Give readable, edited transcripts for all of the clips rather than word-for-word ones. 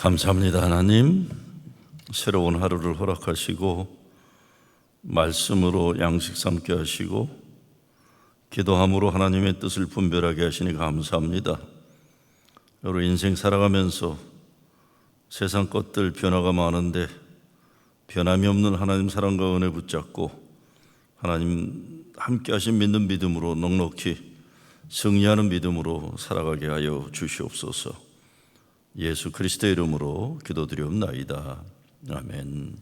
감사합니다. 하나님, 새로운 하루를 허락하시고 말씀으로 양식 삼게 하시고 기도함으로 하나님의 뜻을 분별하게 하시니 감사합니다. 여러 인생 살아가면서 세상 것들 변화가 많은데 변함이 없는 하나님 사랑과 은혜 붙잡고 하나님 함께 하신 믿는 믿음으로 넉넉히 승리하는 믿음으로 살아가게 하여 주시옵소서. 예수 그리스도의 이름으로 기도드리옵나이다. 아멘.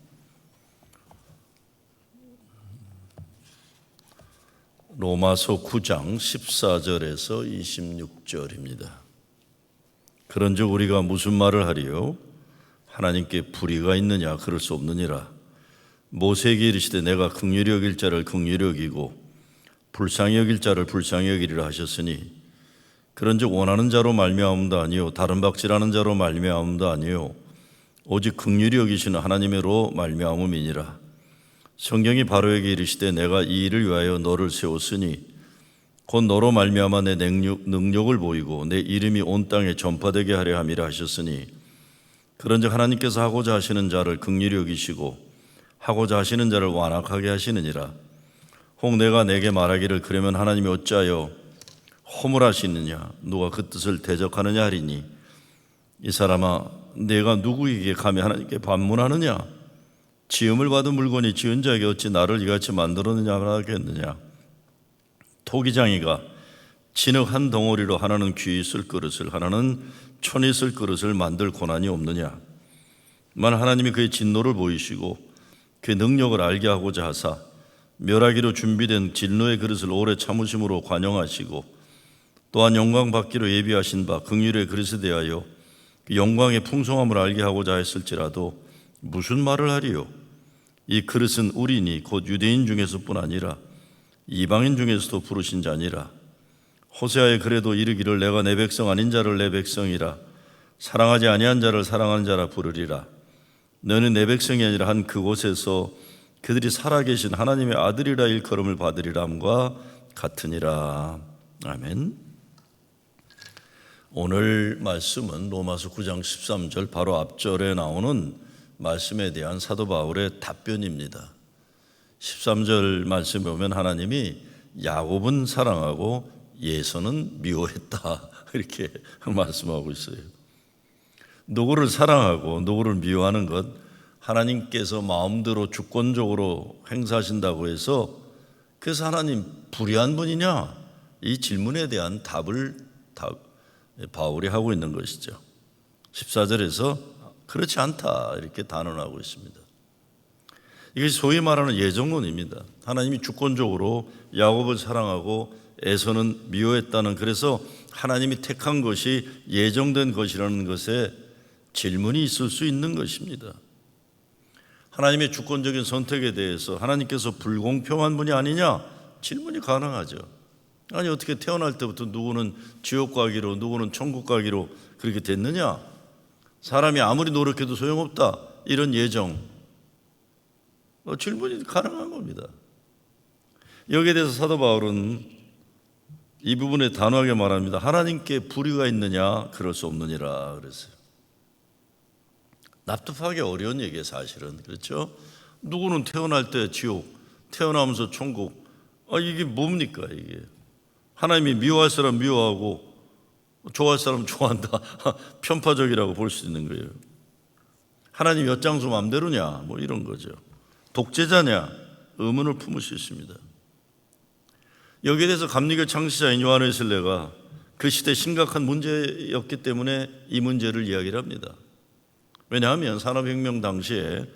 로마서 9장 14절에서 26절입니다. 그런즉 우리가 무슨 말을 하리요? 하나님께 불의가 있느냐? 그럴 수 없느니라. 모세에게 이르시되 내가 긍휼히 여길 자를 긍휼히 여기고 불쌍히 여길 자를 불쌍히 여기리라 하셨으니 그런즉 원하는 자로 말미암음도 아니요 다른 박질하는 자로 말미암음도 아니요 오직 긍휼히 여기시는 하나님의로 말미암음이니라. 성경이 바로에게 이르시되 내가 이 일을 위하여 너를 세웠으니 곧 너로 말미암아 내 능력을 보이고 내 이름이 온 땅에 전파되게 하려 함이라 하셨으니 그런즉 하나님께서 하고자 하시는 자를 긍휼히 여기시고 하고자 하시는 자를 완악하게 하시느니라. 혹 내가 내게 말하기를 그러면 하나님이 어찌하여 허물하시느냐 누가 그 뜻을 대적하느냐 하리니 이 사람아 내가 누구에게 감히 하나님께 반문하느냐 지음을 받은 물건이 지은 자에게 어찌 나를 이같이 만들었느냐 하겠느냐. 토기장이가 진흙 한 덩어리로 하나는 귀 있을 그릇을 하나는 천 있을 그릇을 만들 고난이 없느냐. 만 하나님이 그의 진노를 보이시고 그의 능력을 알게 하고자 하사 멸하기로 준비된 진노의 그릇을 오래 참으심으로 관용하시고 또한 영광 받기로 예비하신 바 긍휼의 그릇에 대하여 그 영광의 풍성함을 알게 하고자 했을지라도 무슨 말을 하리요? 이 그릇은 우리니 곧 유대인 중에서뿐 아니라 이방인 중에서도 부르신 자니라. 호세아에 그래도 이르기를 내가 내 백성 아닌 자를 내 백성이라 사랑하지 아니한 자를 사랑하는 자라 부르리라. 너는 내 백성이 아니라 한 그곳에서 그들이 살아계신 하나님의 아들이라 일컬음을 받으리람과 같으니라. 아멘. 오늘 말씀은 로마서 9장 13절 바로 앞절에 나오는 말씀에 대한 사도 바울의 답변입니다. 13절 말씀에 보면 하나님이 야곱은 사랑하고 예서는 미워했다 이렇게 말씀하고 있어요. 누구를 사랑하고 누구를 미워하는 것 하나님께서 마음대로 주권적으로 행사하신다고 해서 그래서 하나님 불의한 분이냐? 이 질문에 대한 답을 바울이 하고 있는 것이죠. 14절에서 그렇지 않다 이렇게 단언하고 있습니다. 이것이 소위 말하는 예정론입니다. 하나님이 주권적으로 야곱을 사랑하고 에서는 미워했다는, 그래서 하나님이 택한 것이 예정된 것이라는 것에 질문이 있을 수 있는 것입니다. 하나님의 주권적인 선택에 대해서 하나님께서 불공평한 분이 아니냐 질문이 가능하죠. 아니 어떻게 태어날 때부터 누구는 지옥 가기로 누구는 천국 가기로 그렇게 됐느냐. 사람이 아무리 노력해도 소용없다 이런 예정 질문이 가능한 겁니다. 여기에 대해서 사도 바울은 이 부분에 단호하게 말합니다. 하나님께 불의가 있느냐 그럴 수 없느니라 그랬어요. 납득하기 어려운 얘기예요 사실은. 그렇죠? 누구는 태어날 때 지옥 태어나면서 천국 이게 뭡니까 이게. 하나님이 미워할 사람 미워하고 좋아할 사람 좋아한다 편파적이라고 볼 수 있는 거예요. 하나님 엿장수 맘대로냐 뭐 이런 거죠. 독재자냐 의문을 품을 수 있습니다. 여기에 대해서 감리교 창시자인 요한 웨슬레가 그 시대 심각한 문제였기 때문에 이 문제를 이야기를 합니다. 왜냐하면 산업혁명 당시에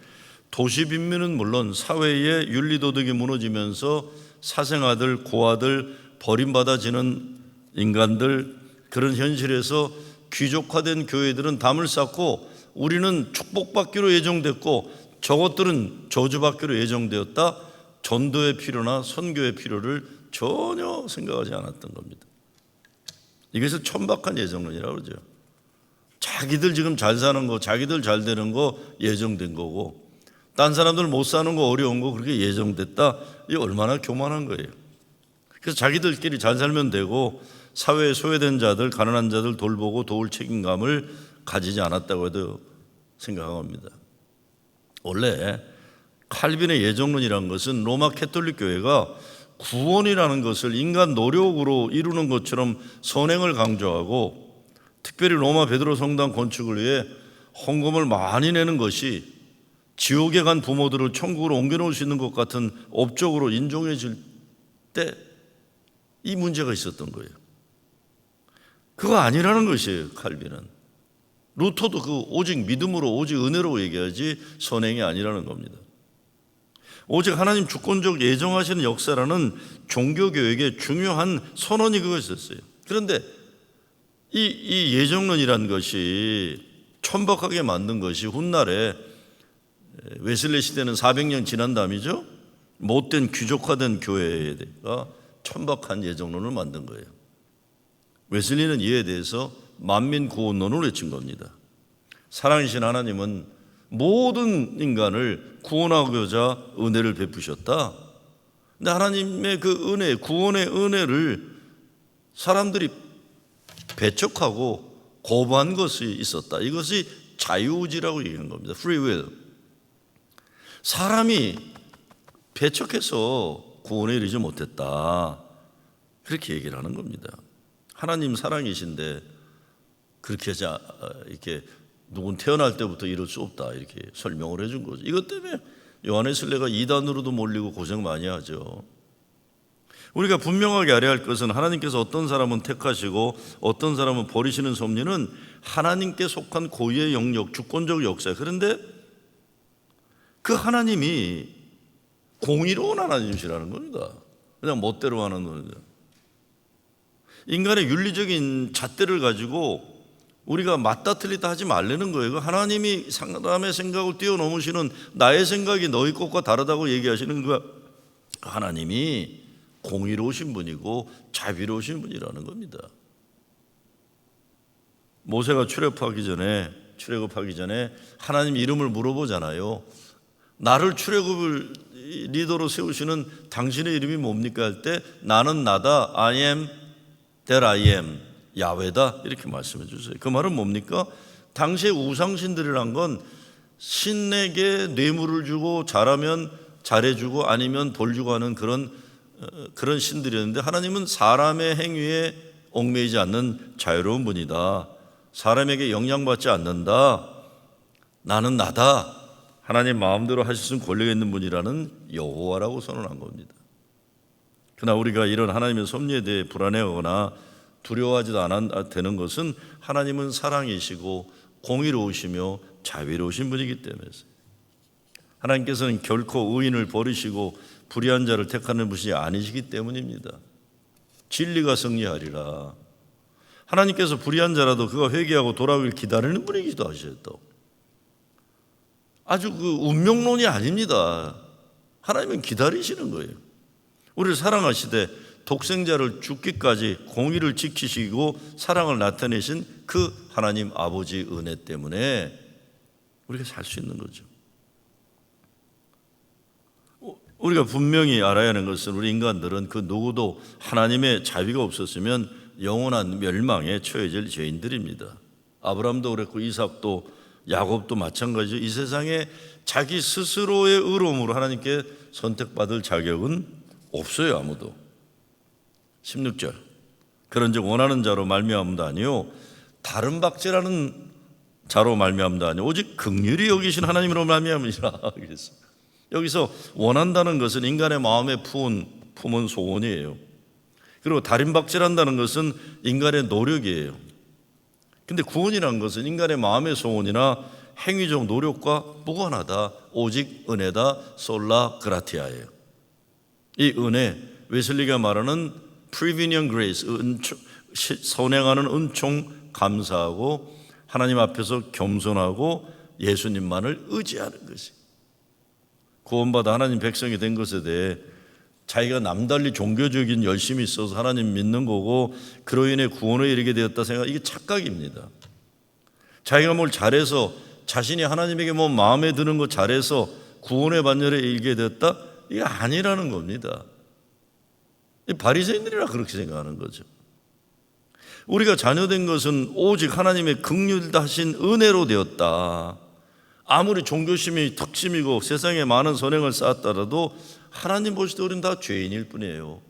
도시 빈민은 물론 사회의 윤리도덕이 무너지면서 사생아들, 고아들, 버림받아지는 인간들, 그런 현실에서 귀족화된 교회들은 담을 쌓고 우리는 축복받기로 예정됐고 저것들은 저주받기로 예정되었다. 전도의 필요나 선교의 필요를 전혀 생각하지 않았던 겁니다. 이것을 천박한 예정론이라고 그러죠. 자기들 지금 잘 사는 거, 자기들 잘 되는 거 예정된 거고 딴 사람들 못 사는 거 어려운 거 그렇게 예정됐다. 이게 얼마나 교만한 거예요. 그래서 자기들끼리 잘 살면 되고 사회에 소외된 자들, 가난한 자들 돌보고 도울 책임감을 가지지 않았다고 해도 생각합니다. 원래 칼빈의 예정론이라는 것은 로마 캐톨릭 교회가 구원이라는 것을 인간 노력으로 이루는 것처럼 선행을 강조하고, 특별히 로마 베드로 성당 건축을 위해 헌금을 많이 내는 것이 지옥에 간 부모들을 천국으로 옮겨놓을 수 있는 것 같은 업적으로 인정해질 때 이 문제가 있었던 거예요. 그거 아니라는 것이에요. 칼빈은. 루터도 그 오직 믿음으로, 오직 은혜로 얘기하지 선행이 아니라는 겁니다. 오직 하나님 주권적 예정하시는 역사라는 종교교육의 중요한 선언이 그것이었어요. 그런데 이 예정론이라는 것이 천박하게 만든 것이 훗날에 웨슬리 시대는 400년 지난 다음이죠. 못된 귀족화된 교회가 천박한 예정론을 만든 거예요. 웨슬리는 이에 대해서 만민 구원론을 외친 겁니다. 사랑이신 하나님은 모든 인간을 구원하고자 은혜를 베푸셨다. 근데 하나님의 그 은혜, 구원의 은혜를 사람들이 배척하고 거부한 것이 있었다. 이것이 자유의지라고 얘기하는 겁니다. Free will. 사람이 배척해서 구원에 이르지 못했다. 그렇게 얘기를 하는 겁니다. 하나님 사랑이신데 그렇게 이렇게 누군 태어날 때부터 이럴 수 없다 이렇게 설명을 해준 거죠. 이것 때문에 요한의 순례가 이단으로도 몰리고 고생 많이 하죠. 우리가 분명하게 알아야 할 것은 하나님께서 어떤 사람은 택하시고 어떤 사람은 버리시는 섭리는 하나님께 속한 고유의 영역, 주권적 역사예요. 그런데 그 하나님이 공의로운 하나님이시라는 겁니다. 그냥 멋대로 하는 거죠. 인간의 윤리적인 잣대를 가지고 우리가 맞다 틀리다 하지 말라는 거예요. 하나님이 사람의 생각을 뛰어넘으시는, 나의 생각이 너희 것과 다르다고 얘기하시는 그 하나님이 공의로우신 분이고 자비로우신 분이라는 겁니다. 모세가 출애굽하기 전에 하나님 이름을 물어보잖아요. 나를 출애굽을 리더로 세우시는 당신의 이름이 뭡니까 할 때 나는 나다, I am that I am, 야훼다 이렇게 말씀해 주세요. 그 말은 뭡니까? 당시의 우상신들이란 건 신에게 뇌물을 주고 잘하면 잘해주고 아니면 벌 주고 하는 그런 신들이었는데, 하나님은 사람의 행위에 얽매이지 않는 자유로운 분이다. 사람에게 영향받지 않는다. 나는 나다. 하나님 마음대로 하실 수 있는 권리가 있는 분이라는 여호와라고 선언한 겁니다. 그러나 우리가 이런 하나님의 섭리에 대해 불안해하거나 두려워하지도 않아야 되는 것은 하나님은 사랑이시고 공의로우시며 자비로우신 분이기 때문이에요. 하나님께서는 결코 의인을 버리시고 불의한 자를 택하는 분이 아니시기 때문입니다. 진리가 승리하리라. 하나님께서 불의한 자라도 그가 회개하고 돌아오길 기다리는 분이기도 하셨다. 아주 그 운명론이 아닙니다. 하나님은 기다리시는 거예요. 우리를 사랑하시되 독생자를 죽기까지 공의를 지키시고 사랑을 나타내신 그 하나님 아버지 은혜 때문에 우리가 살 수 있는 거죠. 우리가 분명히 알아야 하는 것은 우리 인간들은 그 누구도 하나님의 자비가 없었으면 영원한 멸망에 처해질 죄인들입니다. 아브라함도 그랬고 이삭도 야곱도 마찬가지죠. 이 세상에 자기 스스로의 의로움으로 하나님께 선택받을 자격은 없어요. 아무도. 16절 그런즉 원하는 자로 말미암음도 아니요 다른 박제라는 자로 말미암음도 아니요 오직 긍휼히 여기신 하나님으로 말미암으시라. 여기서 원한다는 것은 인간의 마음에 품은 소원이에요. 그리고 다림박질한다는 것은 인간의 노력이에요. 근데 구원이라는 것은 인간의 마음의 소원이나 행위적 노력과 무관하다. 오직 은혜다. 솔라 그라티아예요. 이 은혜, 웨슬리가 말하는 prevenient grace, 선행하는 은총 감사하고 하나님 앞에서 겸손하고 예수님만을 의지하는 것이 구원받아 하나님 백성이 된 것에 대해 자기가 남달리 종교적인 열심이 있어서 하나님 믿는 거고 그로 인해 구원에 이르게 되었다 생각, 이게 착각입니다. 자기가 뭘 잘해서 자신이 하나님에게 뭐 마음에 드는 거 잘해서 구원의 반열에 이르게 되었다, 이게 아니라는 겁니다. 바리새인들이라 그렇게 생각하는 거죠. 우리가 자녀된 것은 오직 하나님의 긍휼하신 은혜로 되었다. 아무리 종교심이 특심이고 세상에 많은 선행을 쌓았더라도 하나님 보실 때 우리는 다 죄인일 뿐이에요.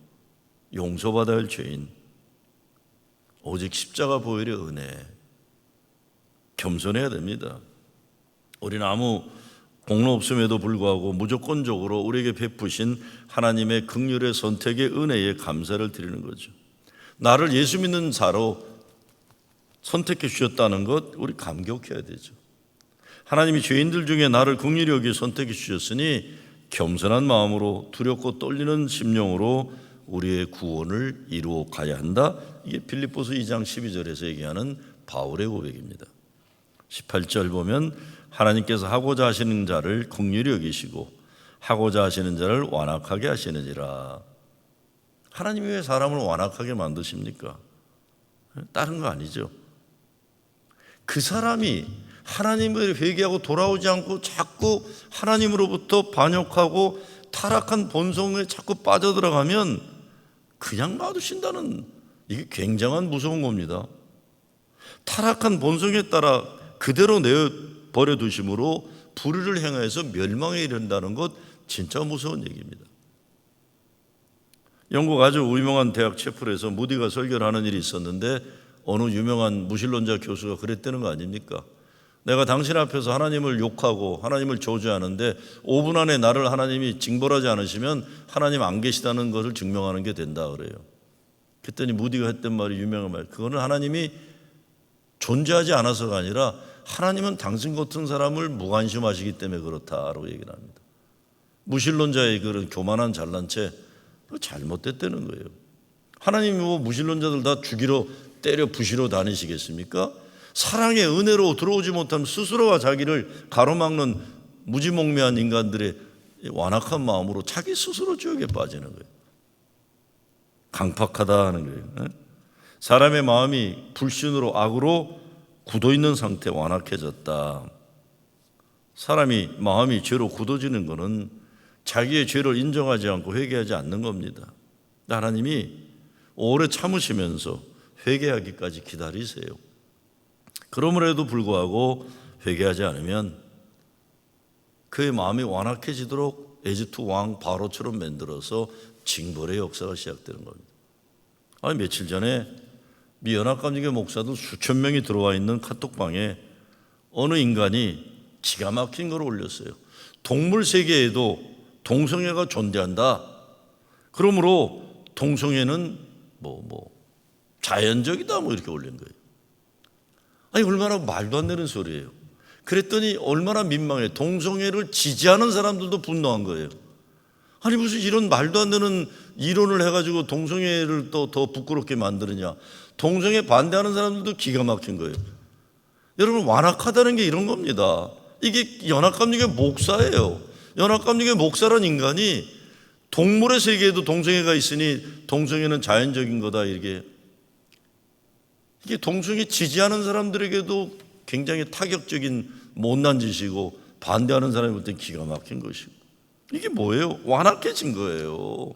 용서받아야 할 죄인. 오직 십자가 보혈의 은혜. 겸손해야 됩니다. 우리는 아무 공로 없음에도 불구하고 무조건적으로 우리에게 베푸신 하나님의 긍휼의 선택의 은혜에 감사를 드리는 거죠. 나를 예수 믿는 자로 선택해 주셨다는 것, 우리 감격해야 되죠. 하나님이 죄인들 중에 나를 긍휼히 여기 선택해 주셨으니 겸손한 마음으로 두렵고 떨리는 심령으로 우리의 구원을 이루어 가야 한다. 이게 빌립보서 2장 12절에서 얘기하는 바울의 고백입니다. 18절 보면 하나님께서 하고자 하시는 자를 긍휼히 여기시고 하고자 하시는 자를 완악하게 하시느니라. 하나님이 왜 사람을 완악하게 만드십니까? 다른 거 아니죠. 그 사람이 하나님을 회개하고 돌아오지 않고 자꾸 하나님으로부터 반역하고 타락한 본성에 자꾸 빠져들어가면 그냥 놔두신다는, 이게 굉장한 무서운 겁니다. 타락한 본성에 따라 그대로 내버려 두심으로 불의를 행하여서 멸망에 이른다는 것, 진짜 무서운 얘기입니다. 영국 아주 유명한 대학 채플에서 무디가 설교를 하는 일이 있었는데 어느 유명한 무신론자 교수가 그랬다는 거 아닙니까? 내가 당신 앞에서 하나님을 욕하고 하나님을 저주하는데 5분 안에 나를 하나님이 징벌하지 않으시면 하나님 안 계시다는 것을 증명하는 게 된다 그래요. 그랬더니 무디가 했던 말이 유명한 말, 그거는 하나님이 존재하지 않아서가 아니라 하나님은 당신 같은 사람을 무관심하시기 때문에 그렇다라고 얘기를 합니다. 무신론자의 그런 교만한 잘난 채 잘못됐다는 거예요. 하나님이 뭐 무신론자들 다 죽이러 때려 부시러 다니시겠습니까? 사랑의 은혜로 들어오지 못하면 스스로와 자기를 가로막는 무지몽매한 인간들의 완악한 마음으로 자기 스스로 지옥에 빠지는 거예요. 강팍하다 하는 거예요. 사람의 마음이 불신으로 악으로 굳어있는 상태, 완악해졌다. 사람이 마음이 죄로 굳어지는 것은 자기의 죄를 인정하지 않고 회개하지 않는 겁니다. 하나님이 오래 참으시면서 회개하기까지 기다리세요. 그러므로도 불구하고 회개하지 않으면 그의 마음이 완악해지도록 에집트 왕 바로처럼 만들어서 징벌의 역사가 시작되는 겁니다. 아니, 며칠 전에 미 연합감리교 목사들 수천 명이 들어와 있는 카톡방에 어느 인간이 기가 막힌 걸 올렸어요. 동물 세계에도 동성애가 존재한다. 그러므로 동성애는 자연적이다 이렇게 올린 거예요. 아니, 얼마나 말도 안 되는 소리예요. 그랬더니 얼마나 민망해. 동성애를 지지하는 사람들도 분노한 거예요. 아니, 무슨 이런 말도 안 되는 이론을 해가지고 동성애를 또 더 부끄럽게 만드느냐. 동성애 반대하는 사람들도 기가 막힌 거예요. 여러분, 완악하다는 게 이런 겁니다. 이게 연합감리교 목사예요. 연합감리교 목사란 인간이 동물의 세계에도 동성애가 있으니 동성애는 자연적인 거다, 이게 동성애 지지하는 사람들에게도 굉장히 타격적인 못난 짓이고 반대하는 사람한테 기가 막힌 것이고, 이게 뭐예요? 완악해진 거예요.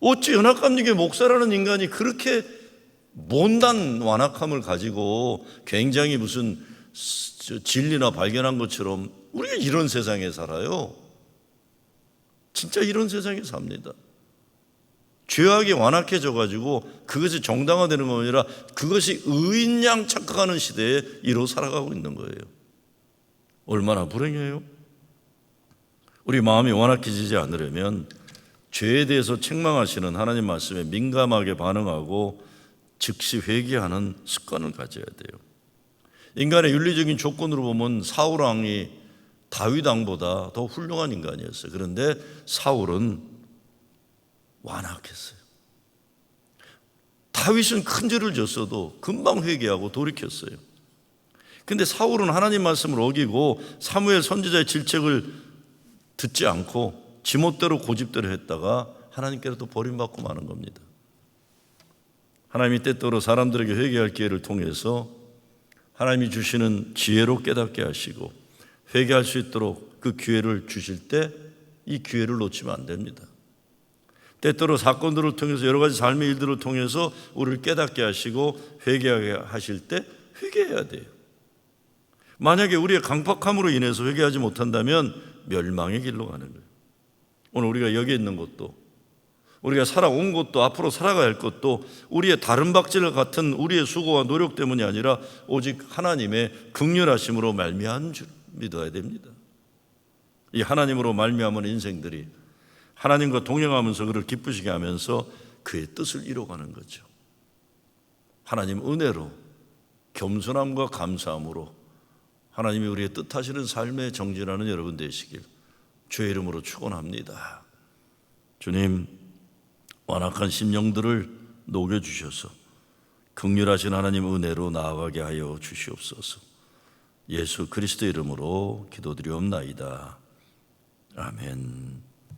어찌 연합감리교 목사라는 인간이 그렇게 못난 완악함을 가지고 굉장히 무슨 진리나 발견한 것처럼 우리가 이런 세상에 살아요. 진짜 이런 세상에 삽니다. 죄악이 완악해져 가지고 그것이 정당화되는 것이 아니라 그것이 의인 양 착각하는 시대에 이로 살아가고 있는 거예요. 얼마나 불행해요. 우리 마음이 완악해지지 않으려면 죄에 대해서 책망하시는 하나님 말씀에 민감하게 반응하고 즉시 회개하는 습관을 가져야 돼요. 인간의 윤리적인 조건으로 보면 사울 왕이 다윗 왕보다 더 훌륭한 인간이었어요. 그런데 사울은 완악했어요. 다윗은 큰 죄를 졌어도 금방 회개하고 돌이켰어요. 그런데 사울은 하나님 말씀을 어기고 사무엘 선지자의 질책을 듣지 않고 지멋대로 고집대로 했다가 하나님께로부터 버림받고 마는 겁니다. 하나님이 때때로 사람들에게 회개할 기회를 통해서 하나님이 주시는 지혜로 깨닫게 하시고 회개할 수 있도록 그 기회를 주실 때 이 기회를 놓치면 안 됩니다. 때때로 사건들을 통해서 여러 가지 삶의 일들을 통해서 우리를 깨닫게 하시고 회개하게 하실 때 회개해야 돼요. 만약에 우리의 강팍함으로 인해서 회개하지 못한다면 멸망의 길로 가는 거예요. 오늘 우리가 여기 있는 것도, 우리가 살아온 것도, 앞으로 살아가야 할 것도 우리의 다른 박질 같은 우리의 수고와 노력 때문이 아니라 오직 하나님의 긍휼하심으로 말미암은 줄 믿어야 됩니다. 이 하나님으로 말미암은 인생들이 하나님과 동행하면서 그를 기쁘시게 하면서 그의 뜻을 이뤄가는 거죠. 하나님 은혜로, 겸손함과 감사함으로 하나님이 우리의 뜻하시는 삶에 정진하는 여러분 되시길 주의 이름으로 축원합니다. 주님, 완악한 심령들을 녹여주셔서 긍휼하신 하나님 은혜로 나아가게 하여 주시옵소서. 예수 그리스도 이름으로 기도드리옵나이다. 아멘.